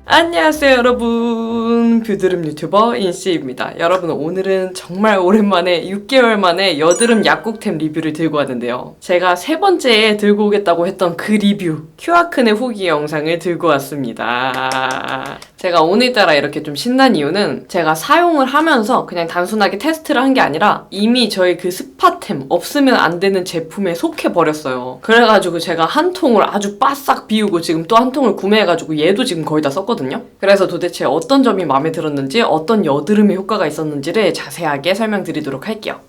안녕하세요 여러분, 뷰드름 유튜버 인씨입니다. 여러분, 오늘은 정말 오랜만에 6개월 만에 여드름 약국템 리뷰를 들고 왔는데요. 제가 세 번째에 들고 오겠다고 했던 그 리뷰 큐아큰의 후기 영상을 들고 왔습니다. 제가 오늘따라 이렇게 좀 신난 이유는 제가 사용을 하면서 그냥 단순하게 테스트를 한 게 아니라 이미 저희 그 스파템, 없으면 안 되는 제품에 속해버렸어요. 그래가지고 제가 한 통을 아주 바싹 비우고 지금 또 한 통을 구매해가지고 얘도 지금 거의 다 썼거든요. 그래서 도대체 어떤 점이 마음에 들었는지, 어떤 여드름에 효과가 있었는지를 자세하게 설명드리도록 할게요.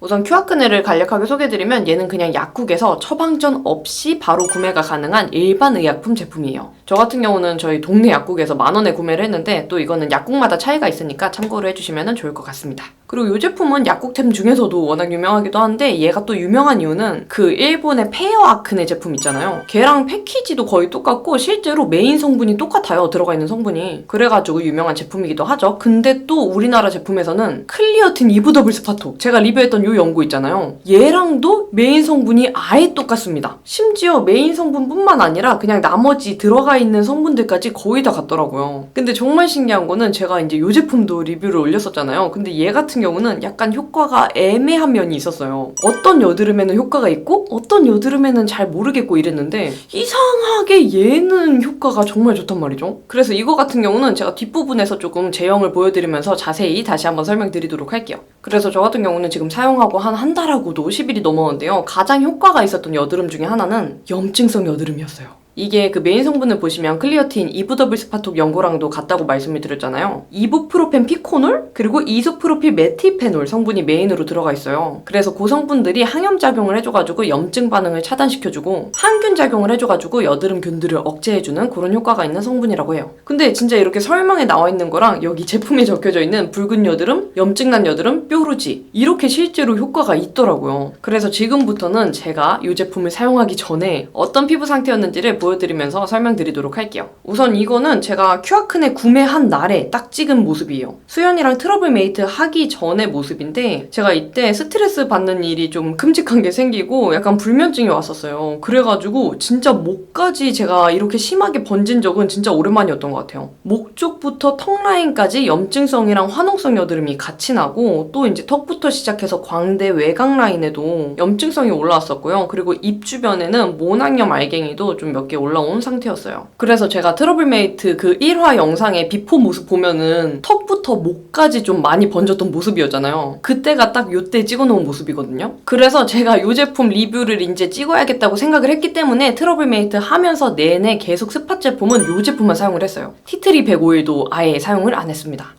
우선 큐아큰을 간략하게 소개해드리면 얘는 그냥 약국에서 처방전 없이 바로 구매가 가능한 일반 의약품 제품이에요. 저 같은 경우는 저희 동네 약국에서 10,000원에 구매를 했는데 또 이거는 약국마다 차이가 있으니까 참고를 해주시면 좋을 것 같습니다. 그리고 이 제품은 약국템 중에서도 워낙 유명하기도 한데 얘가 또 유명한 이유는 그 일본의 페어 아크네 제품 있잖아요. 걔랑 패키지도 거의 똑같고 실제로 메인 성분이 똑같아요. 들어가 있는 성분이. 그래가지고 유명한 제품이기도 하죠. 근데 또 우리나라 제품에서는 클리어틴 이브 더블 스파톡, 제가 리뷰했던 요 연고 있잖아요. 얘랑도 메인 성분이 아예 똑같습니다. 심지어 메인 성분뿐만 아니라 그냥 나머지 들어가 있는 성분들까지 거의 다 같더라고요. 근데 정말 신기한 거는 제가 이제 이 제품도 리뷰를 올렸었잖아요. 근데 얘 같은 경우는 약간 효과가 애매한 면이 있었어요. 어떤 여드름에는 효과가 있고 어떤 여드름에는 잘 모르겠고 이랬는데 이상하게 얘는 효과가 정말 좋단 말이죠. 그래서 이거 같은 경우는 제가 뒷부분에서 조금 제형을 보여드리면서 자세히 다시 한번 설명드리도록 할게요. 그래서 저 같은 경우는 지금 사용하고 한 달하고도 10일이 넘었는데요. 가장 효과가 있었던 여드름 중에 하나는 염증성 여드름이었어요. 이게 그 메인 성분을 보시면 클리어틴 이브 더블 스파톡 연고랑도 같다고 말씀을 드렸잖아요. 이부프로펜 피코놀 그리고 이소프로필 메티페놀 성분이 메인으로 들어가 있어요. 그래서 그 성분들이 항염작용을 해줘가지고 염증 반응을 차단시켜주고 항균 작용을 해줘가지고 여드름균들을 억제해주는 그런 효과가 있는 성분이라고 해요. 근데 진짜 이렇게 설명에 나와 있는 거랑 여기 제품에 적혀져 있는 붉은 여드름, 염증난 여드름, 뾰루지 이렇게 실제로 효과가 있더라고요. 그래서 지금부터는 제가 이 제품을 사용하기 전에 어떤 피부 상태였는지를 보여드리면서 설명드리도록 할게요. 우선 이거는 제가 큐아큰에 구매한 날에 딱 찍은 모습이에요. 수연이랑 트러블 메이트 하기 전의 모습인데 제가 이때 스트레스 받는 일이 좀 끔찍한 게 생기고 약간 불면증이 왔었어요. 그래가지고 진짜 목까지 제가 이렇게 심하게 번진 적은 진짜 오랜만이었던 것 같아요. 목 쪽부터 턱 라인까지 염증성이랑 화농성 여드름이 같이 나고 또 이제 턱부터 시작해서 광대 외곽 라인에도 염증성이 올라왔었고요. 그리고 입 주변에는 모낭염 알갱이도 좀 몇 개 올라온 상태였어요. 그래서 제가 트러블메이트 그 1화 영상의 비포 모습 보면은 턱부터 목까지 좀 많이 번졌던 모습이었잖아요. 그때가 딱 요때 찍어놓은 모습이거든요. 그래서 제가 이 제품 리뷰를 이제 찍어야겠다고 생각을 했기 때문에 트러블메이트 하면서 내내 계속 스팟 제품은 이 제품만 사용을 했어요. 티트리 105일도 아예 사용을 안 했습니다.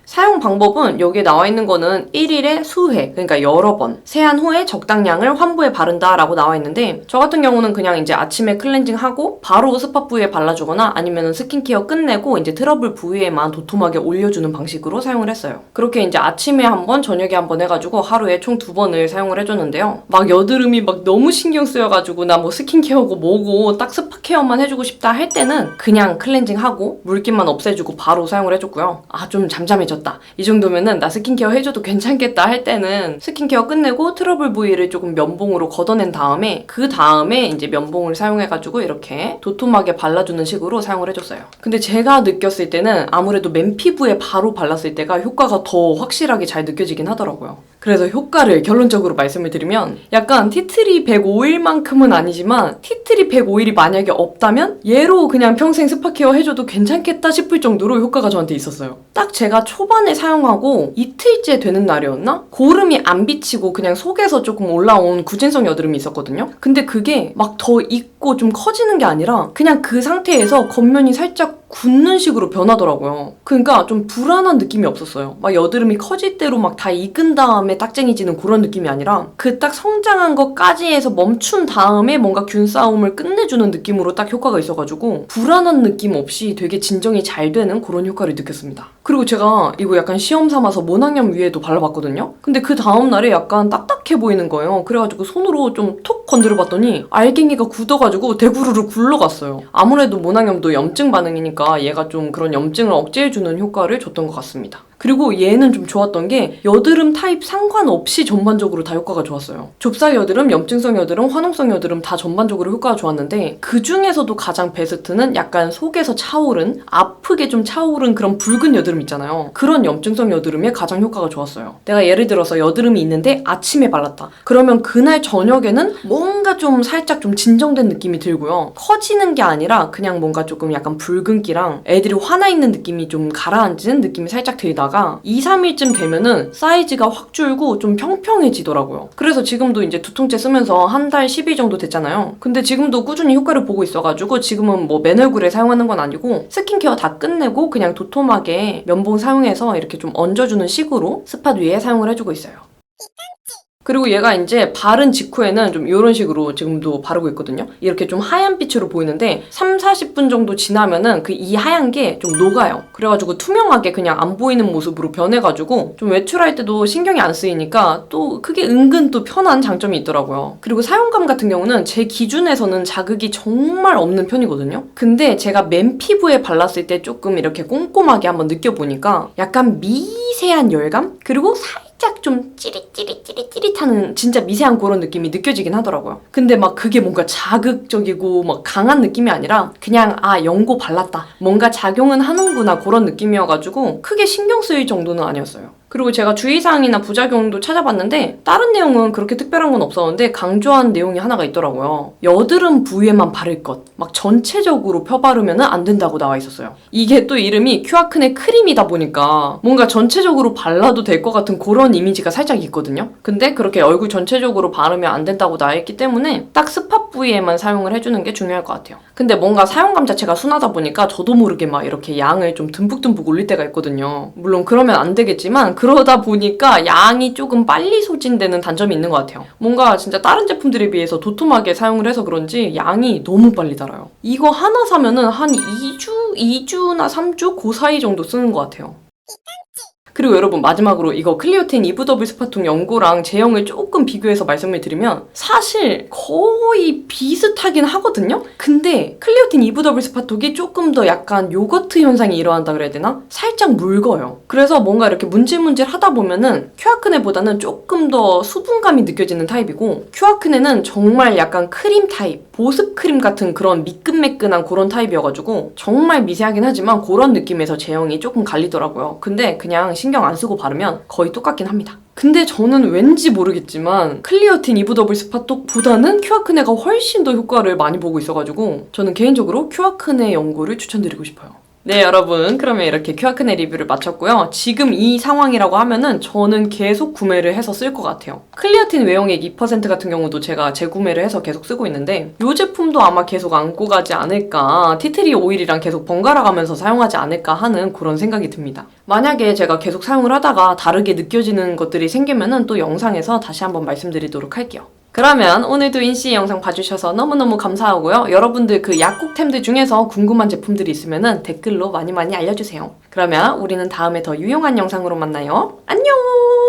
사용 방법은 여기에 나와 있는 거는 1일에 수회, 그러니까 여러 번, 세안 후에 적당량을 환부에 바른다 라고 나와 있는데 저 같은 경우는 그냥 이제 아침에 클렌징하고 바로 스팟 부위에 발라주거나 아니면 스킨케어 끝내고 이제 트러블 부위에만 도톰하게 올려주는 방식으로 사용을 했어요. 그렇게 이제 아침에 한 번, 저녁에 한 번 해가지고 하루에 총 2번을 사용을 해줬는데요. 막 여드름이 막 너무 신경 쓰여가지고 나 뭐 스킨케어고 뭐고 딱 스팟 케어만 해주고 싶다 할 때는 그냥 클렌징하고 물기만 없애주고 바로 사용을 해줬고요. 아, 좀 잠잠해졌다, 이 정도면은 나 스킨케어 해줘도 괜찮겠다 할 때는 스킨케어 끝내고 트러블 부위를 조금 면봉으로 걷어낸 다음에 그 다음에 이제 면봉을 사용해가지고 이렇게 도톰하게 발라주는 식으로 사용을 해줬어요. 근데 제가 느꼈을 때는 아무래도 맨 피부에 바로 발랐을 때가 효과가 더 확실하게 잘 느껴지긴 하더라고요. 그래서 효과를 결론적으로 말씀을 드리면 약간 티트리 105일만큼은 아니지만 티트리 105일이 만약에 없다면 얘로 그냥 평생 스파 케어 해줘도 괜찮겠다 싶을 정도로 효과가 저한테 있었어요. 딱 제가 초반에 사용하고 이틀째 되는 날이었나? 고름이 안 비치고 그냥 속에서 조금 올라온 구진성 여드름이 있었거든요. 근데 그게 막 더 익고 좀 커지는 게 아니라 그냥 그 상태에서 겉면이 살짝 굳는 식으로 변하더라고요. 그러니까 좀 불안한 느낌이 없었어요. 막 여드름이 커질 대로 막 다 익은 다음에 딱쟁이지는 그런 느낌이 아니라 그 딱 성장한 것까지 해서 멈춘 다음에 뭔가 균 싸움을 끝내주는 느낌으로 딱 효과가 있어가지고 불안한 느낌 없이 되게 진정이 잘 되는 그런 효과를 느꼈습니다. 그리고 제가 이거 약간 시험 삼아서 모낭염 위에도 발라봤거든요. 근데 그 다음날에 약간 딱딱해 보이는 거예요. 그래가지고 손으로 좀 톡 건드려봤더니 알갱이가 굳어가지고 대구르르 굴러갔어요. 아무래도 모낭염도 염증 반응이니까 얘가 좀 그런 염증을 억제해주는 효과를 줬던 것 같습니다. 그리고 얘는 좀 좋았던 게 여드름 타입 상관없이 전반적으로 다 효과가 좋았어요. 좁쌀 여드름, 염증성 여드름, 화농성 여드름 다 전반적으로 효과가 좋았는데 그 중에서도 가장 베스트는 약간 속에서 차오른, 아프게 좀 차오른 그런 붉은 여드름 있잖아요. 그런 염증성 여드름에 가장 효과가 좋았어요. 내가 예를 들어서 여드름이 있는데 아침에 발랐다. 그러면 그날 저녁에는 뭔가 좀 살짝 좀 진정된 느낌이 들고요. 커지는 게 아니라 그냥 뭔가 조금 약간 붉은기랑 애들이 화나 있는 느낌이 좀 가라앉는 느낌이 살짝 들다가 2, 3일쯤 되면은 사이즈가 확 줄고 좀 평평해지더라고요. 그래서 지금도 이제 두통제 쓰면서 한 달 10일 정도 됐잖아요. 근데 지금도 꾸준히 효과를 보고 있어가지고 지금은 뭐 맨 얼굴에 사용하는 건 아니고 스킨케어 다 끝내고 그냥 도톰하게 면봉 사용해서 이렇게 좀 얹어주는 식으로 스팟 위에 사용을 해주고 있어요. 그리고 얘가 이제 바른 직후에는 좀 이런 식으로 지금도 바르고 있거든요. 이렇게 좀 하얀 빛으로 보이는데 3, 40분 정도 지나면은 그 이 하얀 게 좀 녹아요. 그래가지고 투명하게 그냥 안 보이는 모습으로 변해가지고 좀 외출할 때도 신경이 안 쓰이니까 또 그게 은근 또 편한 장점이 있더라고요. 그리고 사용감 같은 경우는 제 기준에서는 자극이 정말 없는 편이거든요. 근데 제가 맨 피부에 발랐을 때 조금 이렇게 꼼꼼하게 한번 느껴보니까 약간 미세한 열감? 그리고 살짝 좀 찌릿찌릿하는 진짜 미세한 그런 느낌이 느껴지긴 하더라고요. 근데 막 그게 뭔가 자극적이고 막 강한 느낌이 아니라 그냥 연고 발랐다. 뭔가 작용은 하는구나 그런 느낌이어가지고 크게 신경 쓰일 정도는 아니었어요. 그리고 제가 주의사항이나 부작용도 찾아봤는데 다른 내용은 그렇게 특별한 건 없었는데 강조한 내용이 하나가 있더라고요. 여드름 부위에만 바를 것. 막 전체적으로 펴바르면 안 된다고 나와 있었어요. 이게 또 이름이 큐아크네 크림이다 보니까 뭔가 전체적으로 발라도 될 것 같은 그런 이미지가 살짝 있거든요. 근데 그렇게 얼굴 전체적으로 바르면 안 된다고 나와 있기 때문에 딱 스팟 부위에만 사용을 해주는 게 중요할 것 같아요. 근데 뭔가 사용감 자체가 순하다 보니까 저도 모르게 막 이렇게 양을 좀 듬뿍듬뿍 올릴 때가 있거든요. 물론 그러면 안 되겠지만 그러다 보니까 양이 조금 빨리 소진되는 단점이 있는 것 같아요. 뭔가 진짜 다른 제품들에 비해서 도톰하게 사용을 해서 그런지 양이 너무 빨리 닳아요. 이거 하나 사면은 한 2주나 3주 그 사이 정도 쓰는 것 같아요. 그리고 여러분 마지막으로 이거 클리오틴 이브 더블 스파통 연고랑 제형을 조금 비교해서 말씀을 드리면 사실 거의 비슷하긴 하거든요? 근데 클리오틴 이브 더블 스파톡이 조금 더 약간 요거트 현상이 일어난다 그래야 되나? 살짝 묽어요. 그래서 뭔가 이렇게 문질문질 하다 보면은 큐아크네보다는 조금 더 수분감이 느껴지는 타입이고 큐아크네는 정말 약간 크림 타입, 보습 크림 같은 그런 미끈매끈한 그런 타입이어가지고 정말 미세하긴 하지만 그런 느낌에서 제형이 조금 갈리더라고요. 근데 그냥 신경 안 쓰고 바르면 거의 똑같긴 합니다. 근데 저는 왠지 모르겠지만 클리어틴 이브 더블 스파톡보다는 큐아크네가 훨씬 더 효과를 많이 보고 있어가지고 저는 개인적으로 큐아크네 연고를 추천드리고 싶어요. 네 여러분 그러면 이렇게 큐아크네 리뷰를 마쳤고요. 지금 이 상황이라고 하면은 저는 계속 구매를 해서 쓸 것 같아요. 클리어틴 외용액 2% 같은 경우도 제가 재구매를 해서 계속 쓰고 있는데 이 제품도 아마 계속 안고 가지 않을까, 티트리 오일이랑 계속 번갈아 가면서 사용하지 않을까 하는 그런 생각이 듭니다. 만약에 제가 계속 사용을 하다가 다르게 느껴지는 것들이 생기면은 또 영상에서 다시 한번 말씀드리도록 할게요. 그러면 오늘도 인씨 영상 봐주셔서 너무너무 감사하고요. 여러분들 그 약국템들 중에서 궁금한 제품들이 있으면 댓글로 많이 알려주세요. 그러면 우리는 다음에 더 유용한 영상으로 만나요. 안녕!